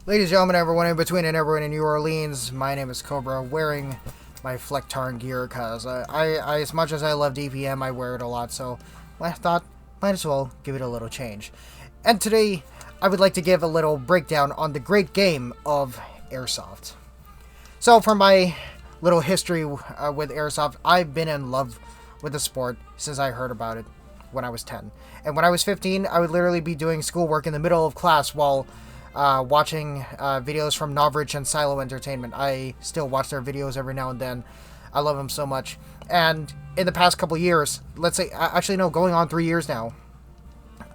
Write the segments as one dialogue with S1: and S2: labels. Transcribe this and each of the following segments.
S1: Ladies and gentlemen, everyone in between and everyone in New Orleans, my name is Cobra, wearing my Flectarn gear because I as much as I love DPM, I wear it a lot, so I thought might as well give it a little change. And today, I would like to give a little breakdown on the great game of Airsoft. So for my little history with Airsoft, I've been in love with the sport since I heard about it when I was 10. And when I was 15, I would literally be doing schoolwork in the middle of class while watching videos from Novridge and Silo Entertainment. I still watch their videos every now and then. I love them so much. And in the past couple years, let's say, actually no, going on 3 years now,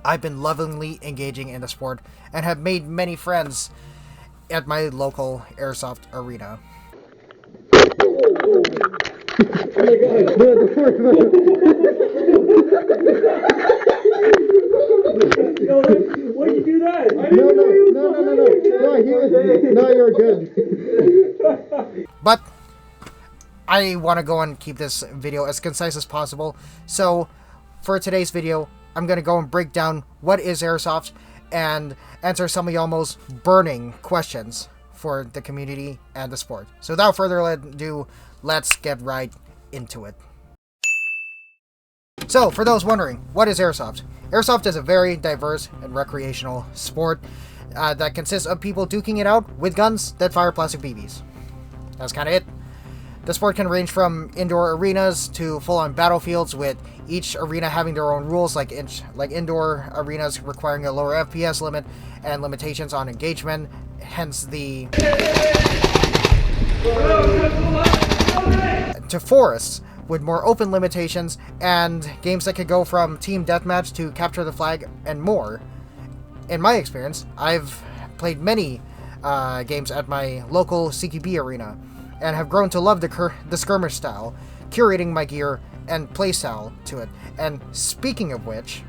S1: I've been lovingly engaging in the sport and have made many friends at my local Airsoft arena.
S2: Oh my God. Why did you do that? No, you're good.
S1: But I want to go and keep this video as concise as possible. So for today's video, I'm going to go and break down what is Airsoft and answer some of y'all most burning questions for the community and the sport. So without further ado, let's get right into it. So, for those wondering, what is Airsoft? Airsoft is a very diverse and recreational sport that consists of people duking it out with guns that fire plastic BBs. That's kind of it. The sport can range from indoor arenas to full-on battlefields, with each arena having their own rules, like indoor arenas requiring a lower FPS limit and limitations on engagement, hence the to forests with more open limitations, and games that could go from team deathmatch to capture the flag and more. In my experience, I've played many games at my local CQB arena and have grown to love the skirmish style, curating my gear and playstyle to it. And speaking of which,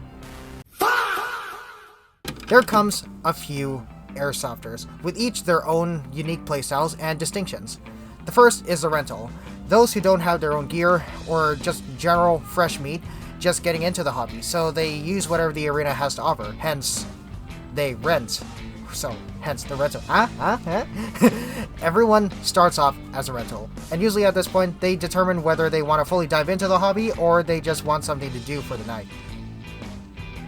S1: there comes a few Airsofters, with each their own unique playstyles and distinctions. The first is the rental. Those who don't have their own gear or just general fresh meat, just getting into the hobby, so they use whatever the arena has to offer, hence they rent. So hence the rental. Everyone starts off as a rental, and usually at this point they determine whether they want to fully dive into the hobby or they just want something to do for the night.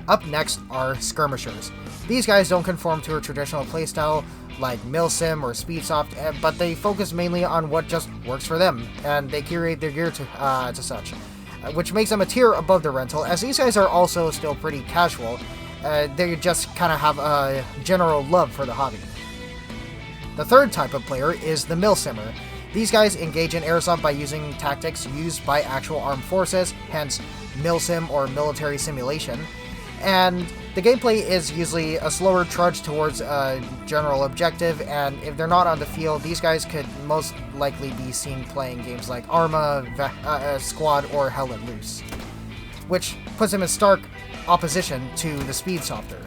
S1: Up next are skirmishers. These guys don't conform to a traditional playstyle like Milsim or Speedsoft, but they focus mainly on what just works for them, and they curate their gear to such, which makes them a tier above the rental, as these guys are also still pretty casual. They just kind of have a general love for the hobby. The third type of player is the Milsimmer. These guys engage in Airsoft by using tactics used by actual armed forces, hence Milsim or military simulation. And the gameplay is usually a slower trudge towards a general objective, and if they're not on the field, these guys could most likely be seen playing games like Arma, Squad, or Hell Let Loose, which puts them in stark opposition to the Speedsofter.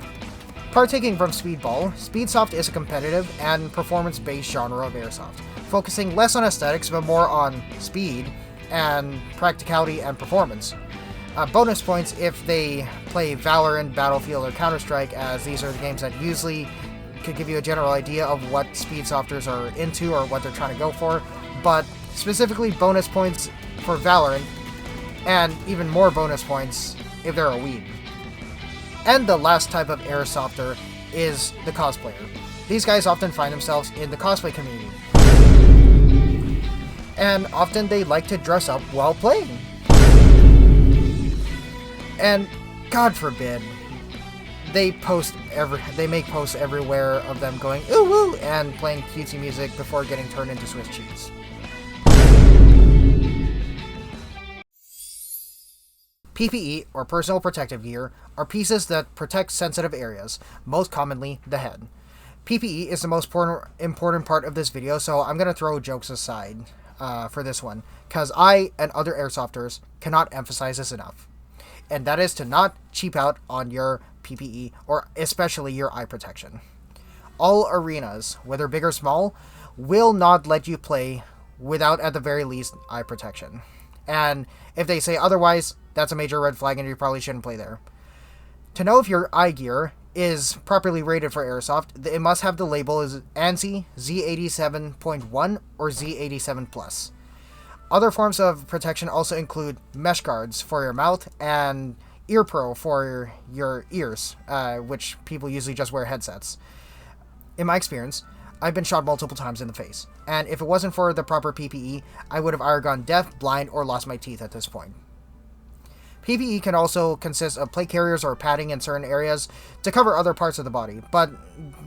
S1: Partaking from Speedball, Speedsoft is a competitive and performance-based genre of Airsoft, focusing less on aesthetics but more on speed and practicality and performance. Bonus points if they play Valorant, Battlefield, or Counter-Strike, as these are the games that usually could give you a general idea of what Speedsofters are into or what they're trying to go for, but specifically bonus points for Valorant, and even more bonus points if they're a weeb. And the last type of Airsofter is the cosplayer. These guys often find themselves in the cosplay community, and often they like to dress up while playing. And God forbid, they make posts everywhere of them going ooh woo and playing cutesy music before getting turned into Swiss cheese. PPE, or personal protective gear, are pieces that protect sensitive areas, most commonly the head. PPE is the most important part of this video, so I'm going to throw jokes aside for this one, because I and other Airsofters cannot emphasize this enough. And that is to not cheap out on your PPE, or especially your eye protection. all arenas, whether big or small, will not let you play without, at the very least, eye protection. And if they say otherwise, that's a major red flag and you probably shouldn't play there. To know if your eye gear is properly rated for Airsoft, it must have the label as ANSI Z87.1 or Z87+. Other forms of protection also include mesh guards for your mouth and ear pro for your ears, which people usually just wear headsets. In my experience, I've been shot multiple times in the face, and if it wasn't for the proper PPE, I would have either gone deaf, blind, or lost my teeth at this point. PPE can also consist of plate carriers or padding in certain areas to cover other parts of the body, but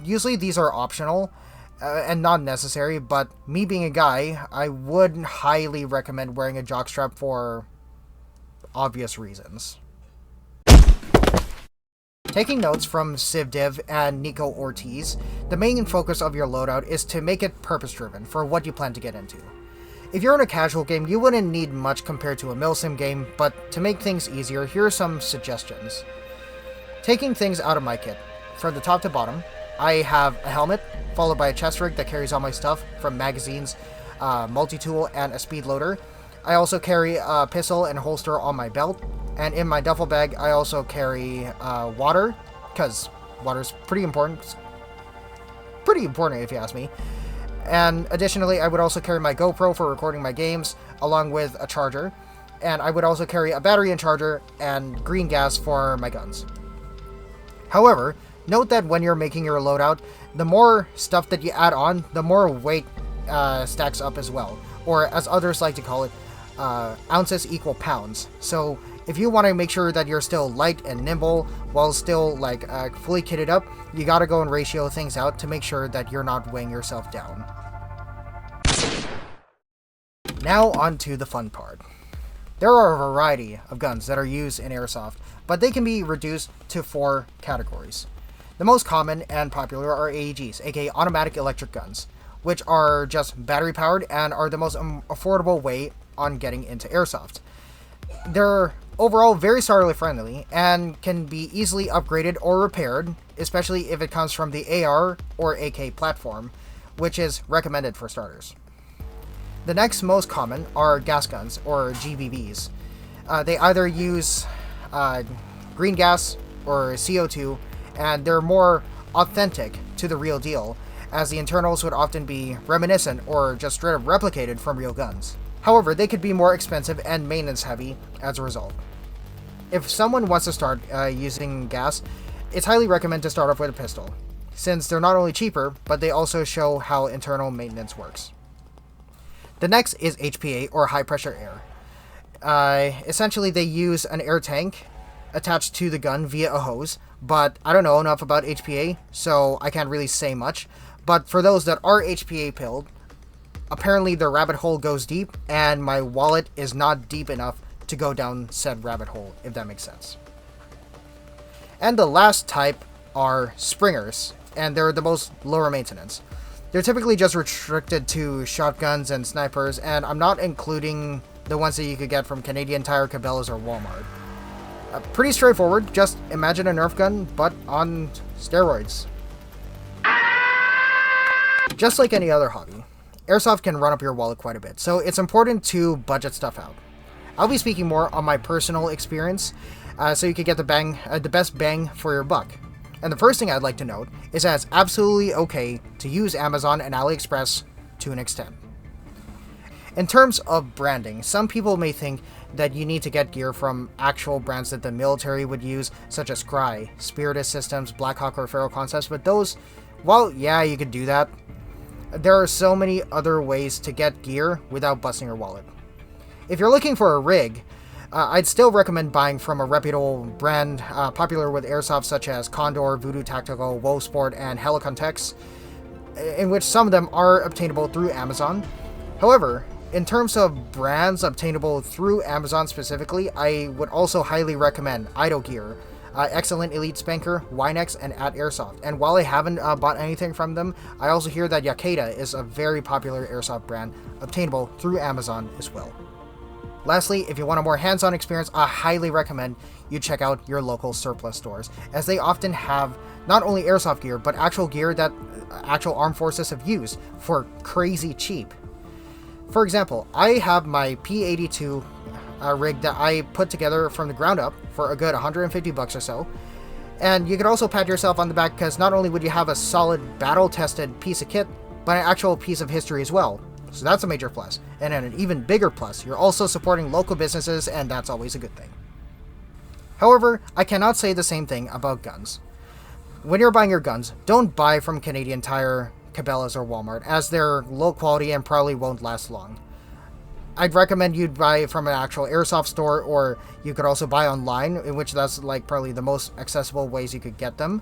S1: usually these are optional and not necessary, but me being a guy, I would highly recommend wearing a jockstrap for obvious reasons. Taking notes from CivDiv and Nico Ortiz, the main focus of your loadout is to make it purpose-driven for what you plan to get into. If you're in a casual game, you wouldn't need much compared to a milsim game, but to make things easier, here are some suggestions. Taking things out of my kit. From the top to bottom, I have a helmet, followed by a chest rig that carries all my stuff, from magazines, multi-tool, and a speed loader. I also carry a pistol and holster on my belt, and in my duffel bag, I also carry water, because water's pretty important. Pretty important, if you ask me. And additionally, I would also carry my GoPro for recording my games, along with a charger. And I would also carry a battery and charger, and green gas for my guns. However, note that when you're making your loadout, the more stuff that you add on, the more weight stacks up as well. Or as others like to call it, ounces equal pounds. So if you want to make sure that you're still light and nimble while still fully kitted up, you gotta go and ratio things out to make sure that you're not weighing yourself down. Now on to the fun part. There are a variety of guns that are used in Airsoft, but they can be reduced to 4 categories. The most common and popular are AEGs, aka automatic electric guns, which are just battery powered and are the most affordable way on getting into Airsoft. They're overall very starter friendly and can be easily upgraded or repaired, especially if it comes from the AR or AK platform, which is recommended for starters. The next most common are gas guns, or GBBs. They either use green gas or CO2, and they're more authentic to the real deal, as the internals would often be reminiscent or just straight up replicated from real guns. However, they could be more expensive and maintenance heavy as a result. If someone wants to start using gas, it's highly recommended to start off with a pistol, since they're not only cheaper, but they also show how internal maintenance works. The next is HPA, or high pressure air. Essentially, they use an air tank attached to the gun via a hose, but I don't know enough about HPA, so I can't really say much. But for those that are HPA pilled, apparently the rabbit hole goes deep, and my wallet is not deep enough to go down said rabbit hole, if that makes sense. And the last type are springers, and they're the most lower maintenance. They're typically just restricted to shotguns and snipers, and I'm not including the ones that you could get from Canadian Tire, Cabela's, or Walmart. Pretty straightforward, just imagine a Nerf gun, but on steroids. Just like any other hobby, Airsoft can run up your wallet quite a bit, so it's important to budget stuff out. I'll be speaking more on my personal experience, so you can get the best bang for your buck. And the first thing I'd like to note is that it's absolutely okay to use Amazon and AliExpress to an extent. In terms of branding, some people may think that you need to get gear from actual brands that the military would use, such as Scry, Spiritus Systems, Blackhawk, or Feral Concepts, but those, well, yeah, you could do that. There are so many other ways to get gear without busting your wallet. If you're looking for a rig, I'd still recommend buying from a reputable brand popular with Airsoft, such as Condor, Voodoo Tactical, WoSport, and Helicontex, in which some of them are obtainable through Amazon. However, in terms of brands obtainable through Amazon specifically, I would also highly recommend Idle Gear, Excellent Elite Spanker, Winex, and At Airsoft. And while I haven't bought anything from them, I also hear that Yakeda is a very popular Airsoft brand obtainable through Amazon as well. Lastly, if you want a more hands-on experience, I highly recommend you check out your local surplus stores, as they often have not only airsoft gear, but actual gear that actual armed forces have used for crazy cheap. For example, I have my P82 rig that I put together from the ground up for a good 150 bucks or so. And you could also pat yourself on the back because not only would you have a solid battle-tested piece of kit, but an actual piece of history as well. So that's a major plus. And an even bigger plus, you're also supporting local businesses, and that's always a good thing. However, I cannot say the same thing about guns. When you're buying your guns, don't buy from Canadian Tire, Cabela's, or Walmart, as they're low quality and probably won't last long. I'd recommend you buy from an actual airsoft store, or you could also buy online, in which that's like probably the most accessible ways you could get them.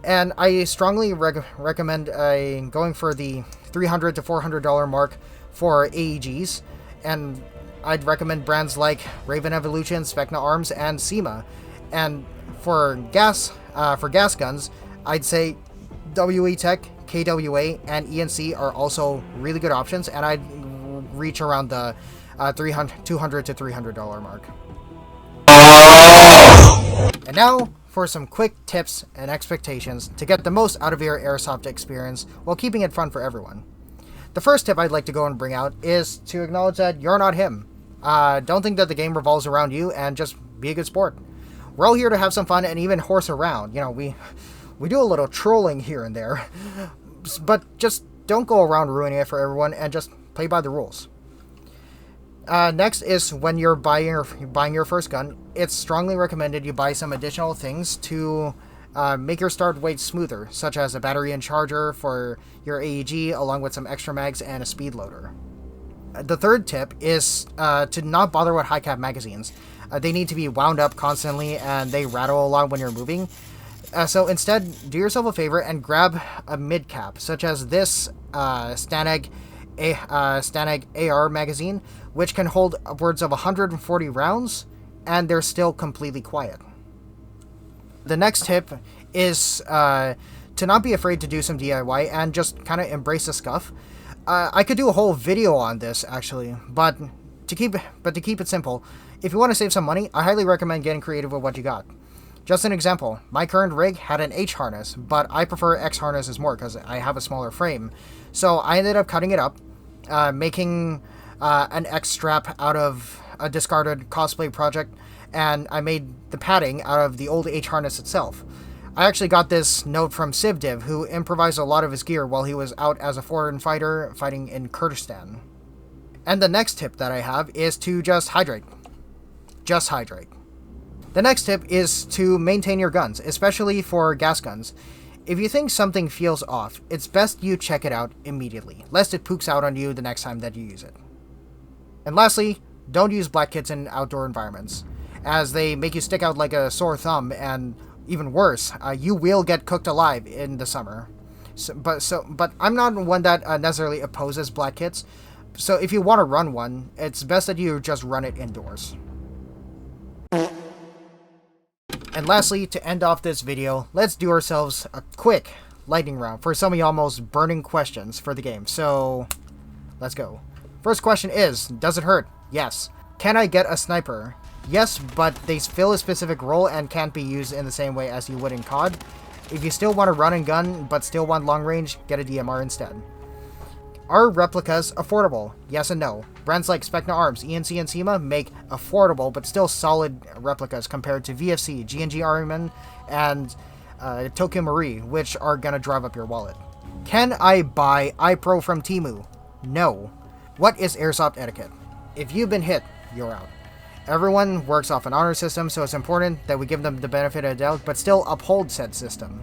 S1: And I strongly recommend going for the $300 to $400 mark for AEGs, and I'd recommend brands like Raven Evolution, Specna Arms, and SEMA. And for gas guns, I'd say WE Tech, KWA, and ENC are also really good options, and I'd reach around the $200 to $300 mark. And now for some quick tips and expectations to get the most out of your airsoft experience while keeping it fun for everyone. The first tip I'd like to go and bring out is to acknowledge that you're not him. Don't think that the game revolves around you, and just be a good sport. We're all here to have some fun and even horse around. You know, we do a little trolling here and there, but just don't go around ruining it for everyone, and just play by the rules. Next is when you're buying your first gun, it's strongly recommended you buy some additional things to make your start weight smoother, such as a battery and charger for your AEG, along with some extra mags and a speed loader. The third tip is to not bother with high cap magazines. They need to be wound up constantly, and they rattle a lot when you're moving. So instead, do yourself a favor and grab a mid cap, such as this Stanag AR magazine, which can hold upwards of 140 rounds, and they're still completely quiet. The next tip is to not be afraid to do some DIY and just kind of embrace the scuff. I could do a whole video on this actually, but to keep it simple, if you want to save some money, I highly recommend getting creative with what you got. Just an example, my current rig had an H harness, but I prefer X harnesses more because I have a smaller frame. So I ended up cutting it up, making an X strap out of a discarded cosplay project, and I made the padding out of the old H harness itself. I actually got this note from CivDiv, who improvised a lot of his gear while he was out as a foreign fighter fighting in Kurdistan. And the next tip that I have is to just hydrate. Just hydrate. The next tip is to maintain your guns, especially for gas guns. If you think something feels off, it's best you check it out immediately, lest it pooks out on you the next time that you use it. And lastly, don't use black kits in outdoor environments, as they make you stick out like a sore thumb, and even worse, you will get cooked alive in the summer. But I'm not one that necessarily opposes black kits, so if you want to run one, it's best that you just run it indoors. And lastly, to end off this video, let's do ourselves a quick lightning round for some of y'all most burning questions for the game. So, let's go. First question is, does it hurt? Yes. Can I get a sniper? Yes, but they fill a specific role and can't be used in the same way as you would in COD. If you still want to run and gun, but still want long range, get a DMR instead. Are replicas affordable? Yes and no. Brands like Specna Arms, ENC, and SEMA make affordable but still solid replicas compared to VFC, G&G Armament, and Tokyo Marie, which are gonna drive up your wallet. Can I buy iPro from Temu? No. What is airsoft etiquette? If you've been hit, you're out. Everyone works off an honor system, so it's important that we give them the benefit of the doubt, but still uphold said system.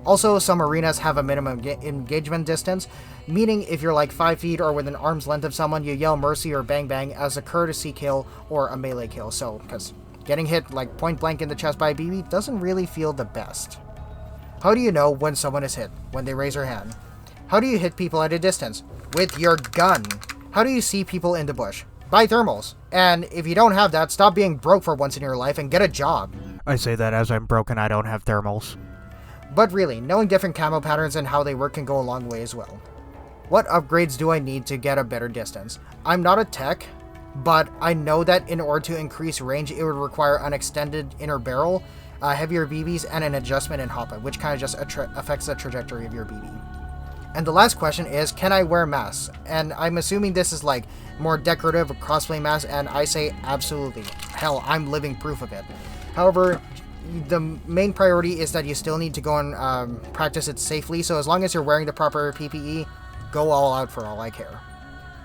S1: Also, some arenas have a minimum engagement distance, meaning if you're like 5 feet or within arm's length of someone, you yell mercy or bang bang as a courtesy kill or a melee kill, so, because getting hit like point blank in the chest by a BB doesn't really feel the best. How do you know when someone is hit? When they raise their hand. How do you hit people at a distance? With your gun. How do you see people in the bush? Buy thermals. And if you don't have that, stop being broke for once in your life and get a job.
S3: I say that as I'm broke and I don't have thermals.
S1: But really, knowing different camo patterns and how they work can go a long way as well. What upgrades do I need to get a better distance? I'm not a tech, but I know that in order to increase range, it would require an extended inner barrel, heavier BBs, and an adjustment in hopper, which kind of just affects the trajectory of your BB. And the last question is, can I wear masks? And I'm assuming this is like more decorative crossplay masks, and I say absolutely. Hell, I'm living proof of it. However, the main priority is that you still need to go and practice it safely, so as long as you're wearing the proper PPE, go all out for all I care.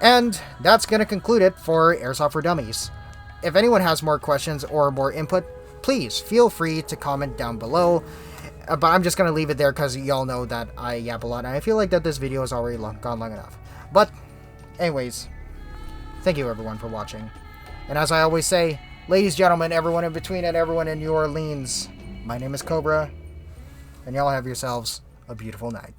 S1: And that's going to conclude it for Airsoft for Dummies. If anyone has more questions or more input, please feel free to comment down below. But I'm just going to leave it there because y'all know that I yap a lot, and I feel like that this video has already gone long enough. But anyways, thank you everyone for watching. And as I always say, ladies, gentlemen, everyone in between, and everyone in New Orleans, my name is Cobra, and y'all have yourselves a beautiful night.